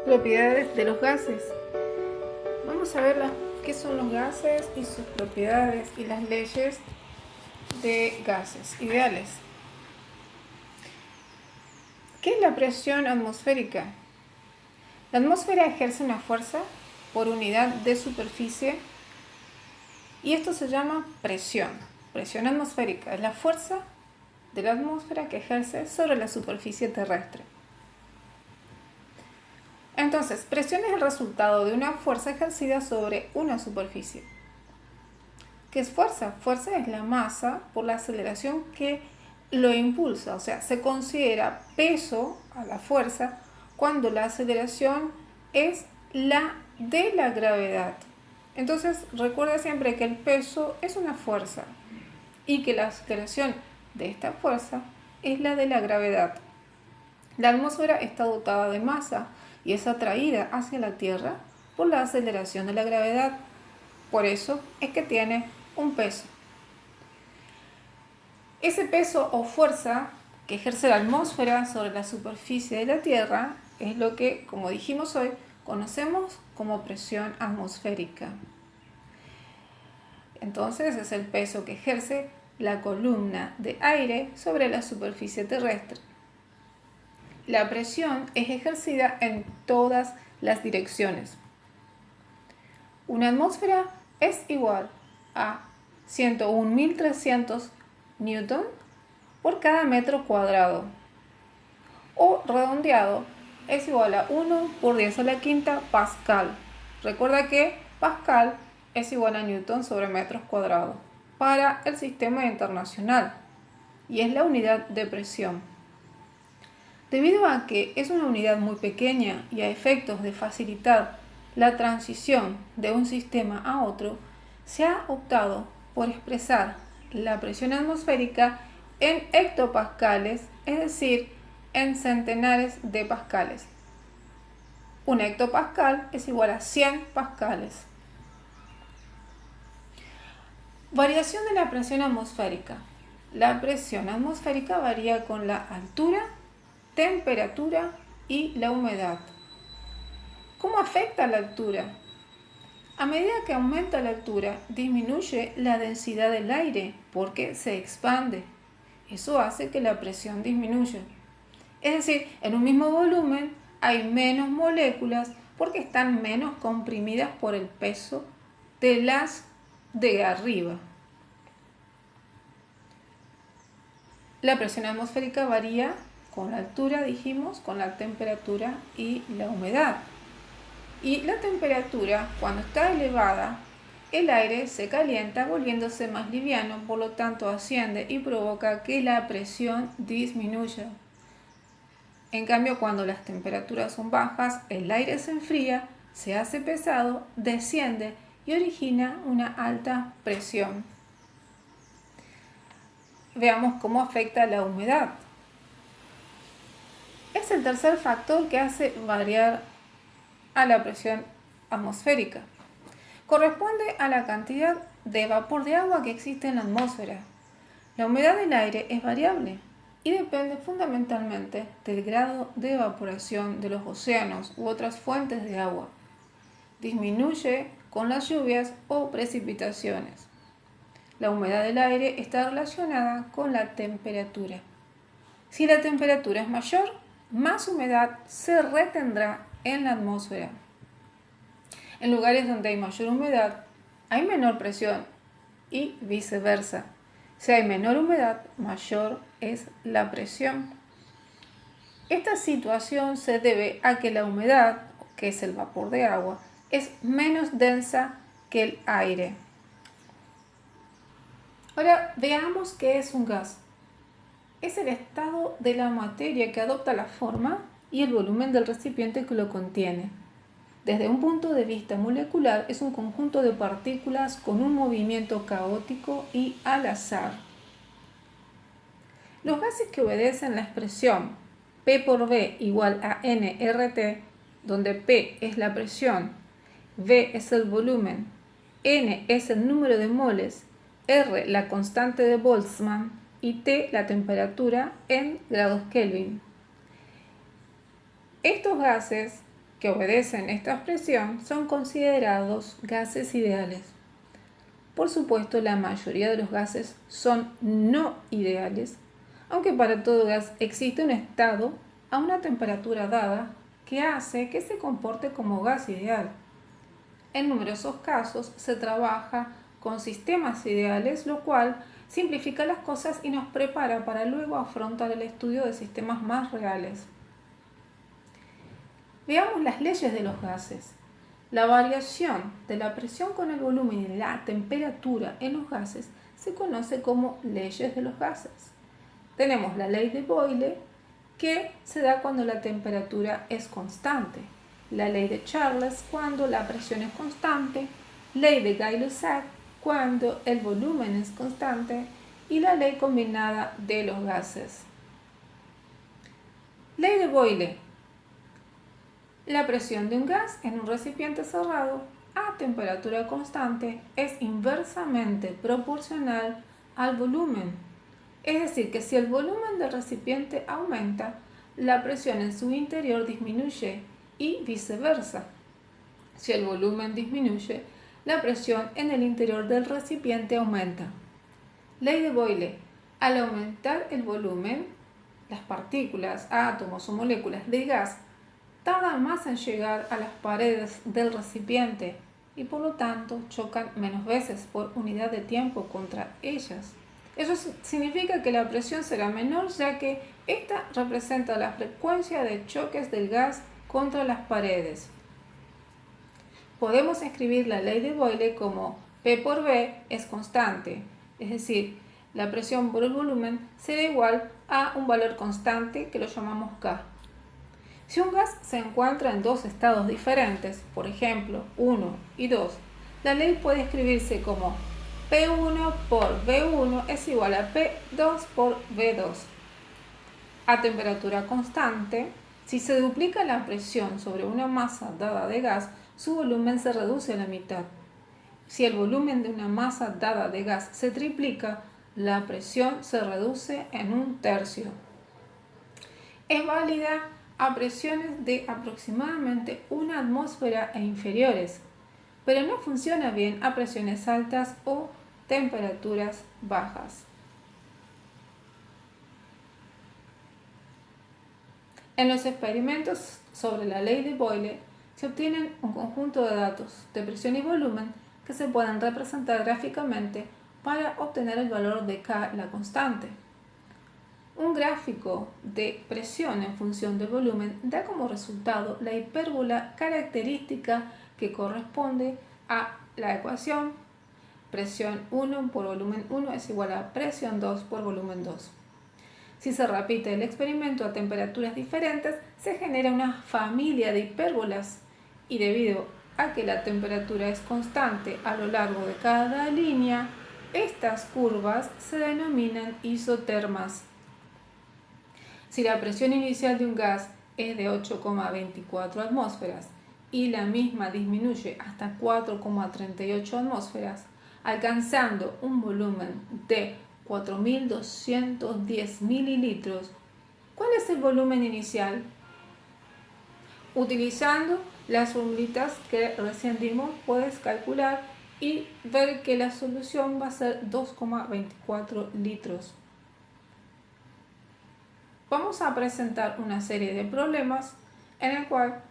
Propiedades de los gases. Vamos a ver qué son los gases y sus propiedades y las leyes de gases ideales. ¿Qué es la presión atmosférica? La atmósfera ejerce una fuerza por unidad de superficie y esto se llama presión. Presión atmosférica es la fuerza de la atmósfera que ejerce sobre la superficie terrestre. Entonces, presión es el resultado de una fuerza ejercida sobre una superficie. ¿Qué es fuerza? Fuerza es la masa por la aceleración que lo impulsa, o sea, se considera peso a la fuerza cuando la aceleración es la de la gravedad. Entonces, recuerda siempre que el peso es una fuerza y que la aceleración de esta fuerza es la de la gravedad. La atmósfera está dotada de masa y es atraída hacia la Tierra por la aceleración de la gravedad. Por eso es que tiene un peso. Ese peso o fuerza que ejerce la atmósfera sobre la superficie de la Tierra es lo que, como dijimos hoy, conocemos como presión atmosférica. Entonces es el peso que ejerce la columna de aire sobre la superficie terrestre. La presión es ejercida en todas las direcciones. Una atmósfera es igual a 101.300 newton por cada metro cuadrado, o redondeado es igual a 1 por 10 a la quinta pascal. Recuerda que pascal es igual a newton sobre metros cuadrados para el sistema internacional y es la unidad de presión. Debido a que es una unidad muy pequeña y a efectos de facilitar la transición de un sistema a otro, se ha optado por expresar la presión atmosférica en hectopascales, es decir, en centenares de pascales. Un hectopascal es igual a 100 pascales. Variación de la presión atmosférica. La presión atmosférica varía con la altura, temperatura y la humedad. ¿Cómo afecta la altura? A medida que aumenta la altura, disminuye la densidad del aire porque se expande. Eso hace que la presión disminuya. Es decir, en un mismo volumen hay menos moléculas porque están menos comprimidas por el peso de las de arriba. La presión atmosférica varía con la altura, dijimos, con la temperatura y la humedad. Y la temperatura, cuando está elevada, el aire se calienta volviéndose más liviano, por lo tanto asciende y provoca que la presión disminuya. En cambio, cuando las temperaturas son bajas, el aire se enfría, se hace pesado, desciende y origina una alta presión. Veamos cómo afecta la humedad. Es el tercer factor que hace variar a la presión atmosférica. Corresponde a la cantidad de vapor de agua que existe en la atmósfera. La humedad del aire es variable y depende fundamentalmente del grado de evaporación de los océanos u otras fuentes de agua. Disminuye con las lluvias o precipitaciones. La humedad del aire está relacionada con la temperatura. Si la temperatura es mayor, más humedad se retendrá en la atmósfera. En lugares donde hay mayor humedad, hay menor presión y viceversa. Si hay menor humedad, mayor es la presión. Esta situación se debe a que la humedad, que es el vapor de agua, es menos densa que el aire. Ahora veamos qué es un gas. Es el estado de la materia que adopta la forma y el volumen del recipiente que lo contiene. Desde un punto de vista molecular, es un conjunto de partículas con un movimiento caótico y al azar. Los gases que obedecen la expresión P por V igual a nRT, donde P es la presión, V es el volumen, N es el número de moles, R la constante de Boltzmann y T la temperatura en grados Kelvin. Estos gases que obedecen esta expresión son considerados gases ideales. Por supuesto, la mayoría de los gases son no ideales, aunque para todo gas existe un estado a una temperatura dada que hace que se comporte como gas ideal. En numerosos casos se trabaja con sistemas ideales, lo cual simplifica las cosas y nos prepara para luego afrontar el estudio de sistemas más reales. Veamos las leyes de los gases. La variación de la presión con el volumen y la temperatura en los gases se conoce como leyes de los gases. Tenemos la ley de Boyle, que se da cuando la temperatura es constante, la ley de Charles cuando la presión es constante, ley de Gay-Lussac cuando el volumen es constante y la ley combinada de los gases. Ley de Boyle. La presión de un gas en un recipiente cerrado a temperatura constante es inversamente proporcional al volumen. Es decir, que si el volumen del recipiente aumenta, la presión en su interior disminuye y viceversa. Si el volumen disminuye, la presión en el interior del recipiente aumenta. Ley de Boyle. Al aumentar el volumen, las partículas, átomos o moléculas de gas tardan más en llegar a las paredes del recipiente y por lo tanto chocan menos veces por unidad de tiempo contra ellas. Eso significa que la presión será menor, ya que esta representa la frecuencia de choques del gas contra las paredes. Podemos escribir la ley de Boyle como P por V es constante, es decir, la presión por el volumen será igual a un valor constante que lo llamamos K. Si un gas se encuentra en dos estados diferentes, por ejemplo 1 y 2, la ley puede escribirse como P1 por V1 es igual a P2 por V2. A temperatura constante, si se duplica la presión sobre una masa dada de gas, su volumen se reduce a la mitad. Si el volumen de una masa dada de gas se triplica, la presión se reduce en 1/3. Es válida a presiones de aproximadamente 1 atmósfera e inferiores, pero no funciona bien a presiones altas o temperaturas bajas. En los experimentos sobre la ley de Boyle se obtienen un conjunto de datos de presión y volumen que se pueden representar gráficamente para obtener el valor de K, la constante. Un gráfico de presión en función del volumen da como resultado la hipérbola característica que corresponde a la ecuación presión 1 por volumen 1 es igual a presión 2 por volumen 2. Si se repite el experimento a temperaturas diferentes, se genera una familia de hipérbolas y debido a que la temperatura es constante a lo largo de cada línea, estas curvas se denominan isotermas. Si la presión inicial de un gas es de 8,24 atmósferas y la misma disminuye hasta 4,38 atmósferas, alcanzando un volumen de 4.210 mililitros, ¿cuál es el volumen inicial? Utilizando las formulitas que recién dimos, puedes calcular y ver que la solución va a ser 2,24 litros. Vamos a presentar una serie de problemas en el cual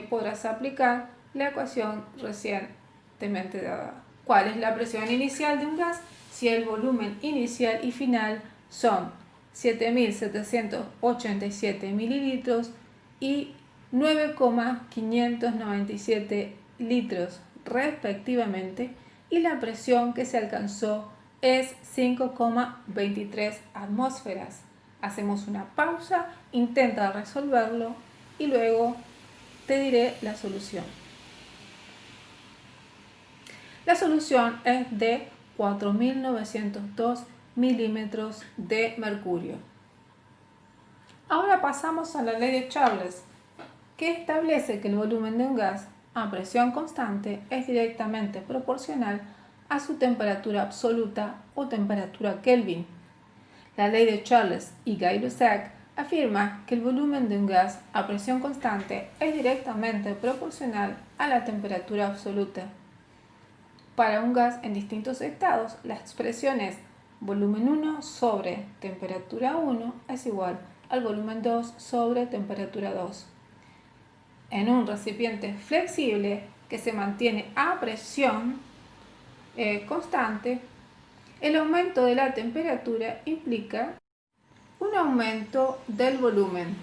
podrás aplicar la ecuación recientemente dada. ¿Cuál es la presión inicial de un gas si el volumen inicial y final son 7.787 mililitros y 9,597 litros respectivamente, y la presión que se alcanzó es 5,23 atmósferas? Hacemos una pausa, intenta resolverlo y luego te diré la solución. La solución es de 4.902 milímetros de mercurio. Ahora pasamos a la ley de Charles, que establece que el volumen de un gas a presión constante es directamente proporcional a su temperatura absoluta o temperatura Kelvin. La ley de Charles y Gay-Lussac afirma que el volumen de un gas a presión constante es directamente proporcional a la temperatura absoluta. Para un gas en distintos estados, la expresión es volumen 1 sobre temperatura 1 es igual al volumen 2 sobre temperatura 2. En un recipiente flexible que se mantiene a presión constante, el aumento de la temperatura implica un aumento del volumen.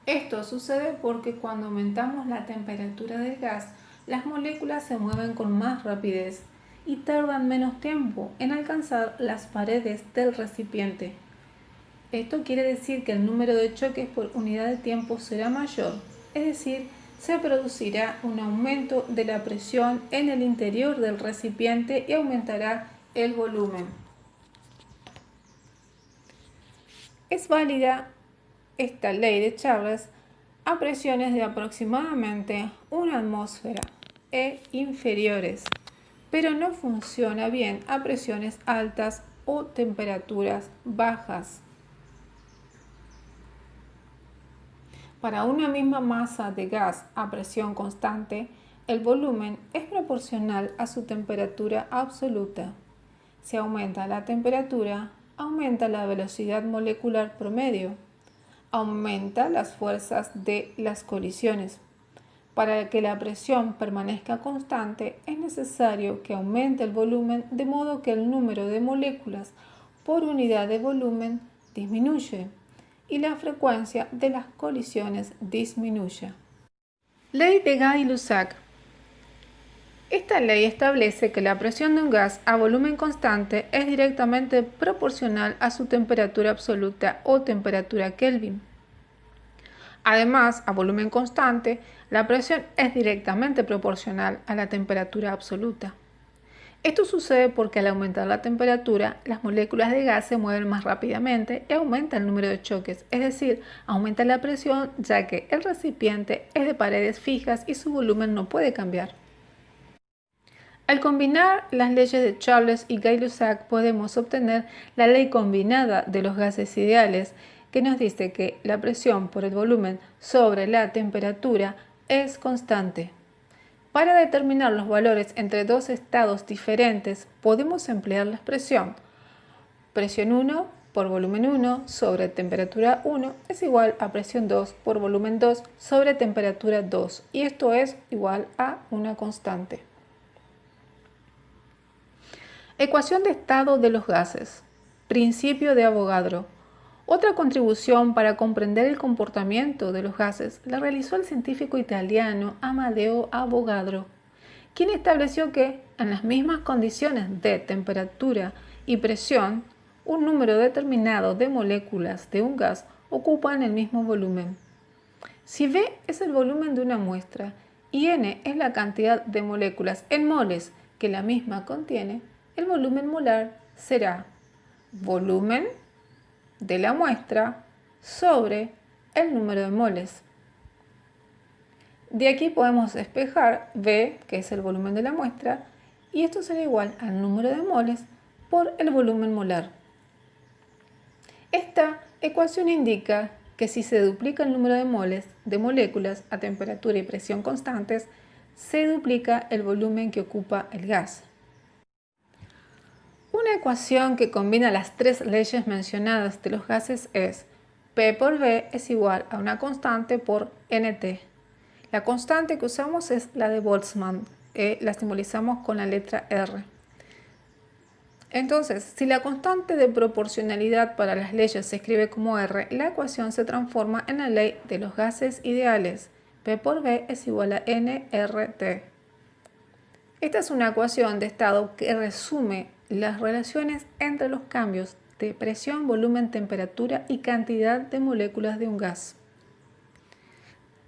Esto sucede porque cuando aumentamos la temperatura del gas, las moléculas se mueven con más rapidez y tardan menos tiempo en alcanzar las paredes del recipiente. Esto quiere decir que el número de choques por unidad de tiempo será mayor, es decir, se producirá un aumento de la presión en el interior del recipiente y aumentará el volumen. Es válida esta ley de Charles a presiones de aproximadamente 1 atmósfera e inferiores, pero no funciona bien a presiones altas o temperaturas bajas. Para una misma masa de gas a presión constante, el volumen es proporcional a su temperatura absoluta. Si aumenta la temperatura, aumenta la velocidad molecular promedio, aumenta las fuerzas de las colisiones. Para que la presión permanezca constante, es necesario que aumente el volumen de modo que el número de moléculas por unidad de volumen disminuye y la frecuencia de las colisiones disminuye. Ley de Gay-Lussac. Esta ley establece que la presión de un gas a volumen constante es directamente proporcional a su temperatura absoluta o temperatura Kelvin. Además, a volumen constante, la presión es directamente proporcional a la temperatura absoluta. Esto sucede porque al aumentar la temperatura, las moléculas de gas se mueven más rápidamente y aumenta el número de choques, es decir, aumenta la presión ya que el recipiente es de paredes fijas y su volumen no puede cambiar. Al combinar las leyes de Charles y Gay-Lussac podemos obtener la ley combinada de los gases ideales, que nos dice que la presión por el volumen sobre la temperatura es constante. Para determinar los valores entre dos estados diferentes, podemos emplear la expresión presión 1 por volumen 1 sobre temperatura 1 es igual a presión 2 por volumen 2 sobre temperatura 2, y esto es igual a una constante. Ecuación de estado de los gases. Principio de Avogadro. Otra contribución para comprender el comportamiento de los gases la realizó el científico italiano Amedeo Avogadro, quien estableció que, en las mismas condiciones de temperatura y presión, un número determinado de moléculas de un gas ocupan el mismo volumen. Si V es el volumen de una muestra y N es la cantidad de moléculas en moles que la misma contiene, el volumen molar será volumen de la muestra sobre el número de moles. De aquí podemos despejar V, que es el volumen de la muestra, y esto será igual al número de moles por el volumen molar. Esta ecuación indica que si se duplica el número de moles de moléculas a temperatura y presión constantes, se duplica el volumen que ocupa el gas. Una ecuación que combina las tres leyes mencionadas de los gases es P por V es igual a una constante por NT. La constante que usamos es la de Boltzmann, la simbolizamos con la letra R. Entonces, si la constante de proporcionalidad para las leyes se escribe como R, la ecuación se transforma en la ley de los gases ideales. P por V es igual a nRT. Esta es una ecuación de estado que resume las relaciones entre los cambios de presión, volumen, temperatura y cantidad de moléculas de un gas.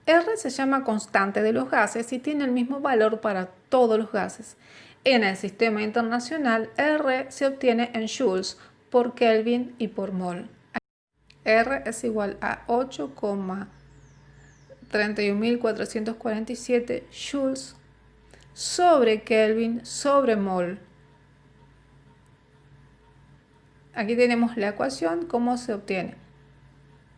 R se llama constante de los gases y tiene el mismo valor para todos los gases. En el sistema internacional, R se obtiene en joules por Kelvin y por mol. R es igual a 8,31447 joules sobre Kelvin sobre mol. Aquí tenemos la ecuación, cómo se obtiene.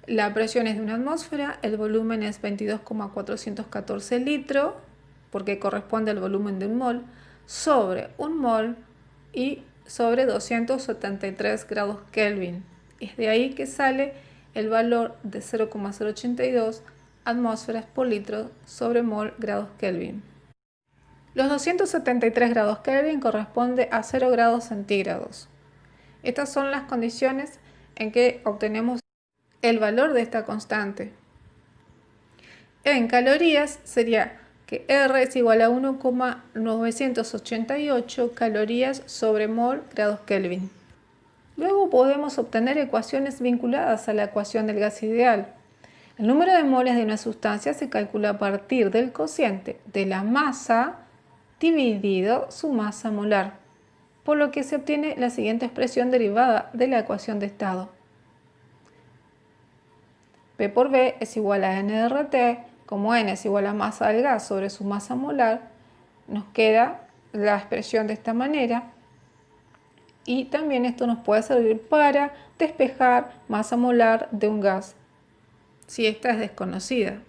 La presión es de una atmósfera, el volumen es 22,414 litros, porque corresponde al volumen de un mol, sobre un mol y sobre 273 grados Kelvin. Es de ahí que sale el valor de 0,082 atmósferas por litro sobre mol grados Kelvin. Los 273 grados Kelvin corresponde a 0 grados centígrados. Estas son las condiciones en que obtenemos el valor de esta constante. En calorías sería que R es igual a 1,988 calorías sobre mol grados Kelvin. Luego podemos obtener ecuaciones vinculadas a la ecuación del gas ideal. El número de moles de una sustancia se calcula a partir del cociente de la masa dividido su masa molar, por lo que se obtiene la siguiente expresión derivada de la ecuación de estado. P por B es igual a N de RT, como N es igual a masa del gas sobre su masa molar, nos queda la expresión de esta manera, y también esto nos puede servir para despejar masa molar de un gas, si esta es desconocida.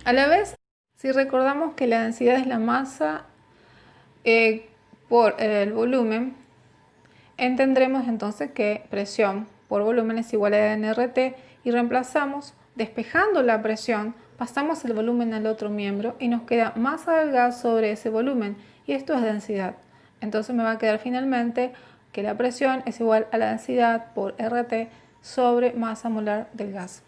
A la vez, si recordamos que la densidad es la masa por el volumen, entendremos entonces que presión por volumen es igual a nRT y reemplazamos, despejando la presión, pasamos el volumen al otro miembro y nos queda masa del gas sobre ese volumen, y esto es densidad. Entonces me va a quedar finalmente que la presión es igual a la densidad por RT sobre masa molar del gas.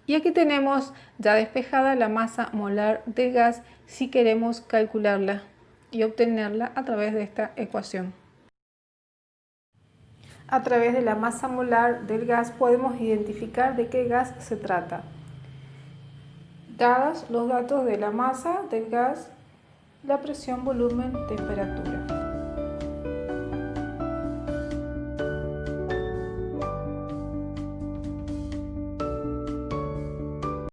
Y aquí tenemos ya despejada la masa molar del gas si queremos calcularla y obtenerla a través de esta ecuación. A través de la masa molar del gas podemos identificar de qué gas se trata. Dados los datos de la masa del gas, la presión, volumen, temperatura.